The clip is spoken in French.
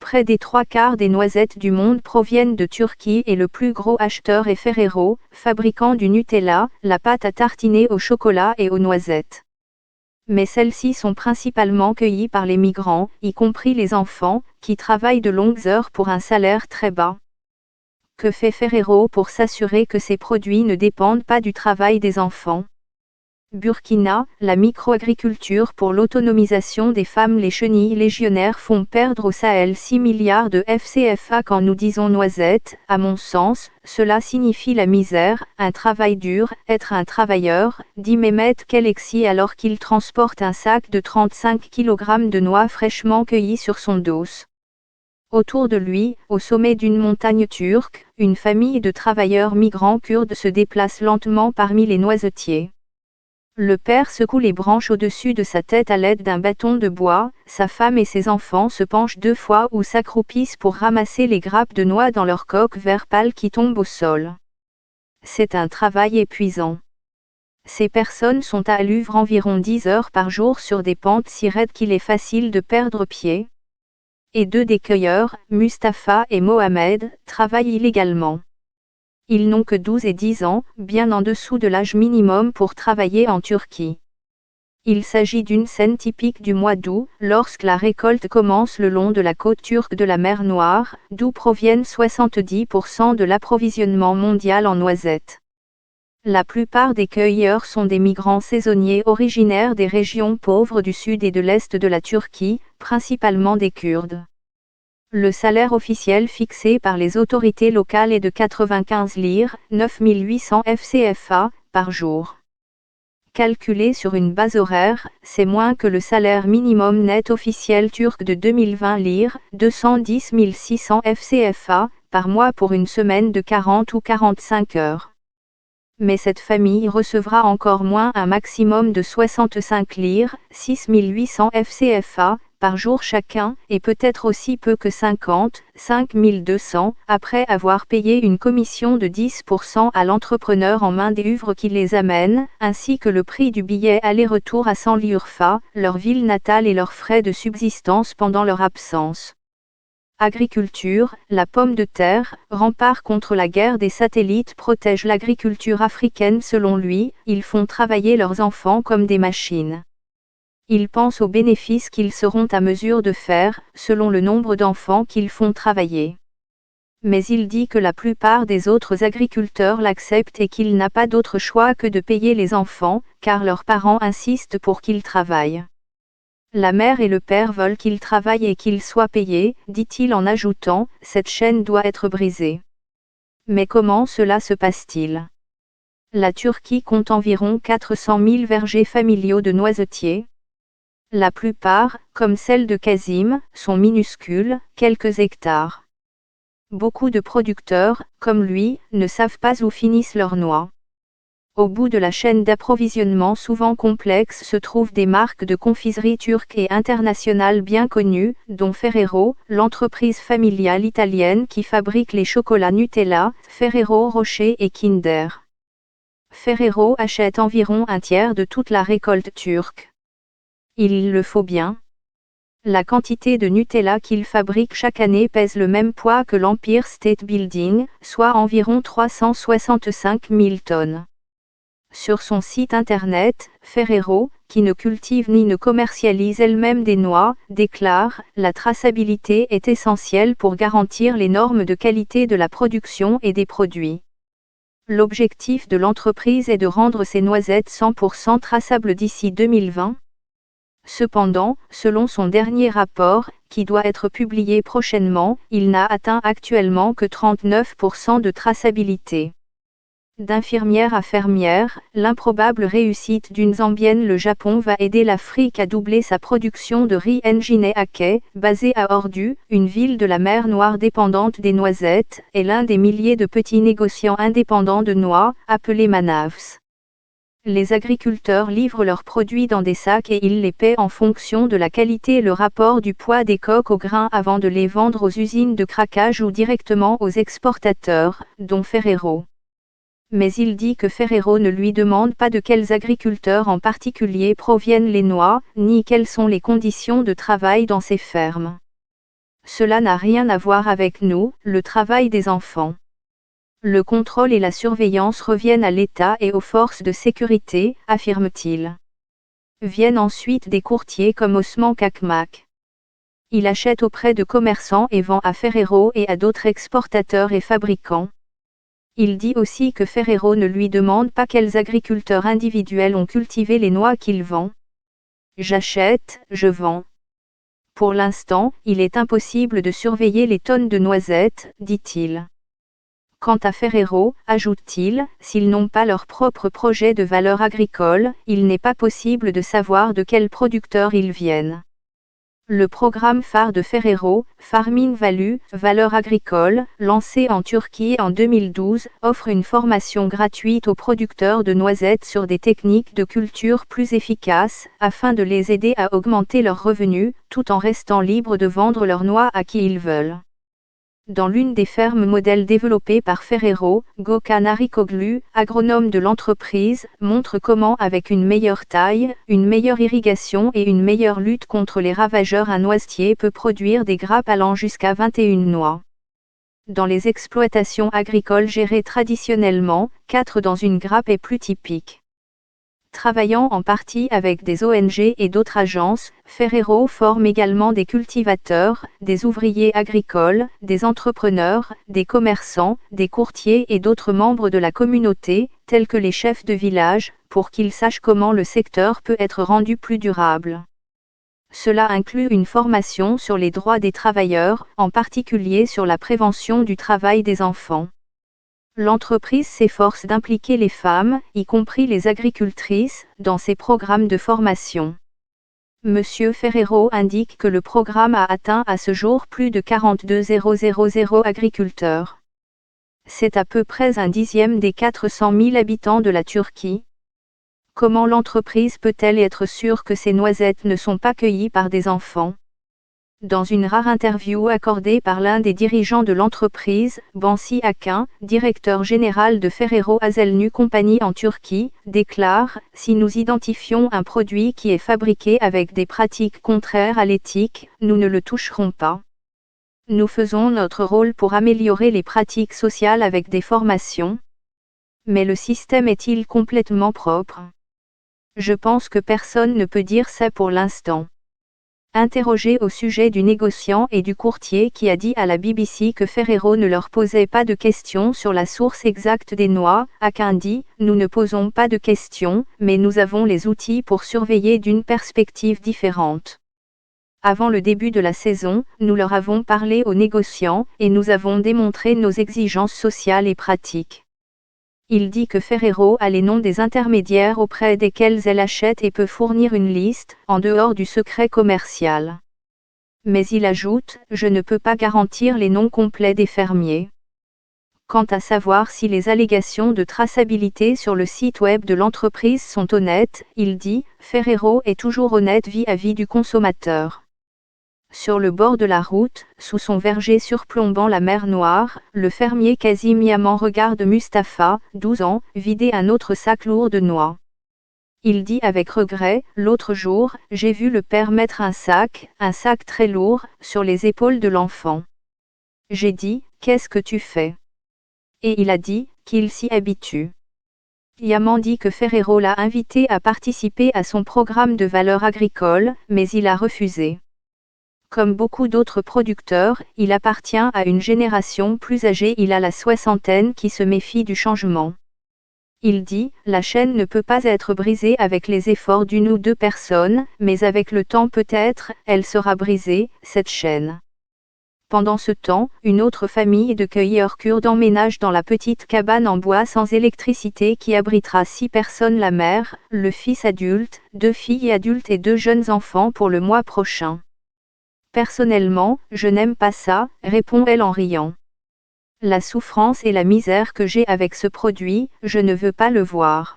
Près des 3/4 des noisettes du monde proviennent de Turquie et le plus gros acheteur est Ferrero, fabricant du Nutella, la pâte à tartiner au chocolat et aux noisettes. Mais celles-ci sont principalement cueillies par les migrants, y compris les enfants, qui travaillent de longues heures pour un salaire très bas. Que fait Ferrero pour s'assurer que ces produits ne dépendent pas du travail des enfants? Burkina, la microagriculture pour l'autonomisation des femmes. Les chenilles légionnaires font perdre au Sahel 6 milliards de FCFA. Quand nous disons noisettes, à mon sens, cela signifie la misère, un travail dur, être un travailleur, dit Mehmet Kelexi alors qu'il transporte un sac de 35 kg de noix fraîchement cueillies sur son dos. Autour de lui, au sommet d'une montagne turque, une famille de travailleurs migrants kurdes se déplace lentement parmi les noisetiers. Le père secoue les branches au-dessus de sa tête à l'aide d'un bâton de bois, sa femme et ses enfants se penchent 2 fois ou s'accroupissent pour ramasser les grappes de noix dans leur coque vert pâle qui tombent au sol. C'est un travail épuisant. Ces personnes sont à l'œuvre environ 10 heures par jour sur des pentes si raides qu'il est facile de perdre pied. Et 2 des cueilleurs, Mustapha et Mohamed, travaillent illégalement. Ils n'ont que 12 et 10 ans, bien en dessous de l'âge minimum pour travailler en Turquie. Il s'agit d'une scène typique du mois d'août, lorsque la récolte commence le long de la côte turque de la mer Noire, d'où proviennent 70% de l'approvisionnement mondial en noisettes. La plupart des cueilleurs sont des migrants saisonniers originaires des régions pauvres du sud et de l'est de la Turquie, principalement des Kurdes. Le salaire officiel fixé par les autorités locales est de 95 lire, 9800 FCFA, par jour. Calculé sur une base horaire, c'est moins que le salaire minimum net officiel turc de 2020 lire, 210 600 FCFA, par mois pour une semaine de 40 ou 45 heures. Mais cette famille recevra encore moins un maximum de 65 lire, 6800 FCFA, par jour chacun, et peut-être aussi peu que 50, 5200, après avoir payé une commission de 10% à l'entrepreneur en main d'œuvre qui les amène, ainsi que le prix du billet aller-retour à 100 l'URFA, leur ville natale et leurs frais de subsistance pendant leur absence. Agriculture, la pomme de terre, rempart contre la guerre des satellites, protège l'agriculture africaine. Selon lui, ils font travailler leurs enfants comme des machines. Ils pensent aux bénéfices qu'ils seront à mesure de faire, selon le nombre d'enfants qu'ils font travailler. Mais il dit que la plupart des autres agriculteurs l'acceptent et qu'il n'a pas d'autre choix que de payer les enfants, car leurs parents insistent pour qu'ils travaillent. La mère et le père veulent qu'ils travaillent et qu'ils soient payés, dit-il en ajoutant, cette chaîne doit être brisée. Mais comment cela se passe-t-il? La Turquie compte environ 400 000 vergers familiaux de noisetiers. La plupart, comme celle de Kazim, sont minuscules, quelques hectares. Beaucoup de producteurs, comme lui, ne savent pas où finissent leurs noix. Au bout de la chaîne d'approvisionnement souvent complexe se trouvent des marques de confiserie turques et internationales bien connues, dont Ferrero, l'entreprise familiale italienne qui fabrique les chocolats Nutella, Ferrero Rocher et Kinder. Ferrero achète environ un tiers de toute la récolte turque. Il le faut bien. La quantité de Nutella qu'il fabrique chaque année pèse le même poids que l'Empire State Building, soit environ 365 000 tonnes. Sur son site internet, Ferrero, qui ne cultive ni ne commercialise elle-même des noix, déclare « La traçabilité est essentielle pour garantir les normes de qualité de la production et des produits. L'objectif de l'entreprise est de rendre ses noisettes 100% traçables d'ici 2020. » Cependant, selon son dernier rapport, qui doit être publié prochainement, il n'a atteint actuellement que 39% de traçabilité. D'infirmière à fermière, l'improbable réussite d'une Zambienne. Le Japon va aider l'Afrique à doubler sa production de riz. Njine Ake, basée à Ordu, une ville de la mer Noire dépendante des noisettes, est l'un des milliers de petits négociants indépendants de noix, appelés manavs. Les agriculteurs livrent leurs produits dans des sacs et ils les paient en fonction de la qualité et le rapport du poids des coques au grain avant de les vendre aux usines de craquage ou directement aux exportateurs, dont Ferrero. Mais il dit que Ferrero ne lui demande pas de quels agriculteurs en particulier proviennent les noix, ni quelles sont les conditions de travail dans ces fermes. Cela n'a rien à voir avec nous, le travail des enfants. Le contrôle et la surveillance reviennent à l'État et aux forces de sécurité, affirme-t-il. Viennent ensuite des courtiers comme Osman Kakmak. Il achète auprès de commerçants et vend à Ferrero et à d'autres exportateurs et fabricants. Il dit aussi que Ferrero ne lui demande pas quels agriculteurs individuels ont cultivé les noix qu'il vend. J'achète, je vends. Pour l'instant, il est impossible de surveiller les tonnes de noisettes, dit-il. Quant à Ferrero, ajoute-t-il, s'ils n'ont pas leur propre projet de valeur agricole, il n'est pas possible de savoir de quels producteurs ils viennent. Le programme phare de Ferrero, Farming Value, valeur agricole, lancé en Turquie en 2012, offre une formation gratuite aux producteurs de noisettes sur des techniques de culture plus efficaces, afin de les aider à augmenter leurs revenus, tout en restant libres de vendre leurs noix à qui ils veulent. Dans l'une des fermes modèles développées par Ferrero, Gökhan Arıkoglu, agronome de l'entreprise, montre comment avec une meilleure taille, une meilleure irrigation et une meilleure lutte contre les ravageurs un noisetier peut produire des grappes allant jusqu'à 21 noix. Dans les exploitations agricoles gérées traditionnellement, 4 dans une grappe est plus typique. Travaillant en partie avec des ONG et d'autres agences, Ferrero forme également des cultivateurs, des ouvriers agricoles, des entrepreneurs, des commerçants, des courtiers et d'autres membres de la communauté, tels que les chefs de village, pour qu'ils sachent comment le secteur peut être rendu plus durable. Cela inclut une formation sur les droits des travailleurs, en particulier sur la prévention du travail des enfants. L'entreprise s'efforce d'impliquer les femmes, y compris les agricultrices, dans ses programmes de formation. Monsieur Ferrero indique que le programme a atteint à ce jour plus de 42 000 agriculteurs. C'est à peu près un dixième des 400 000 habitants de la Turquie. Comment l'entreprise peut-elle être sûre que ces noisettes ne sont pas cueillies par des enfants ? Dans une rare interview accordée par l'un des dirigeants de l'entreprise, Bansi Akin, directeur général de Ferrero Hazelnut Company en Turquie, déclare « Si nous identifions un produit qui est fabriqué avec des pratiques contraires à l'éthique, nous ne le toucherons pas. Nous faisons notre rôle pour améliorer les pratiques sociales avec des formations. Mais le système est-il complètement propre ? Je pense que personne ne peut dire ça pour l'instant. » Interrogé au sujet du négociant et du courtier qui a dit à la BBC que Ferrero ne leur posait pas de questions sur la source exacte des noix, Akin dit « Nous ne posons pas de questions, mais nous avons les outils pour surveiller d'une perspective différente. Avant le début de la saison, nous leur avons parlé aux négociants, et nous avons démontré nos exigences sociales et pratiques. » Il dit que Ferrero a les noms des intermédiaires auprès desquels elle achète et peut fournir une liste, en dehors du secret commercial. Mais il ajoute, je ne peux pas garantir les noms complets des fermiers. Quant à savoir si les allégations de traçabilité sur le site web de l'entreprise sont honnêtes, il dit, Ferrero est toujours honnête vis-à-vis du consommateur. Sur le bord de la route, sous son verger surplombant la mer Noire, le fermier Kazim Yaman regarde Mustapha, 12 ans, vider un autre sac lourd de noix. Il dit avec regret, l'autre jour, j'ai vu le père mettre un sac très lourd, sur les épaules de l'enfant. J'ai dit, qu'est-ce que tu fais ? Et il a dit, qu'il s'y habitue. Yaman dit que Ferrero l'a invité à participer à son programme de valeur agricole, mais il a refusé. Comme beaucoup d'autres producteurs, il appartient à une génération plus âgée, il a la soixantaine qui se méfie du changement. Il dit, la chaîne ne peut pas être brisée avec les efforts d'une ou deux personnes, mais avec le temps peut-être, elle sera brisée, cette chaîne. Pendant ce temps, une autre famille de cueilleurs kurdes emménage dans la petite cabane en bois sans électricité qui abritera 6 personnes, la mère, le fils adulte, 2 filles adultes et 2 jeunes enfants pour le mois prochain. Personnellement, je n'aime pas ça, répond-elle en riant. La souffrance et la misère que j'ai avec ce produit, je ne veux pas le voir.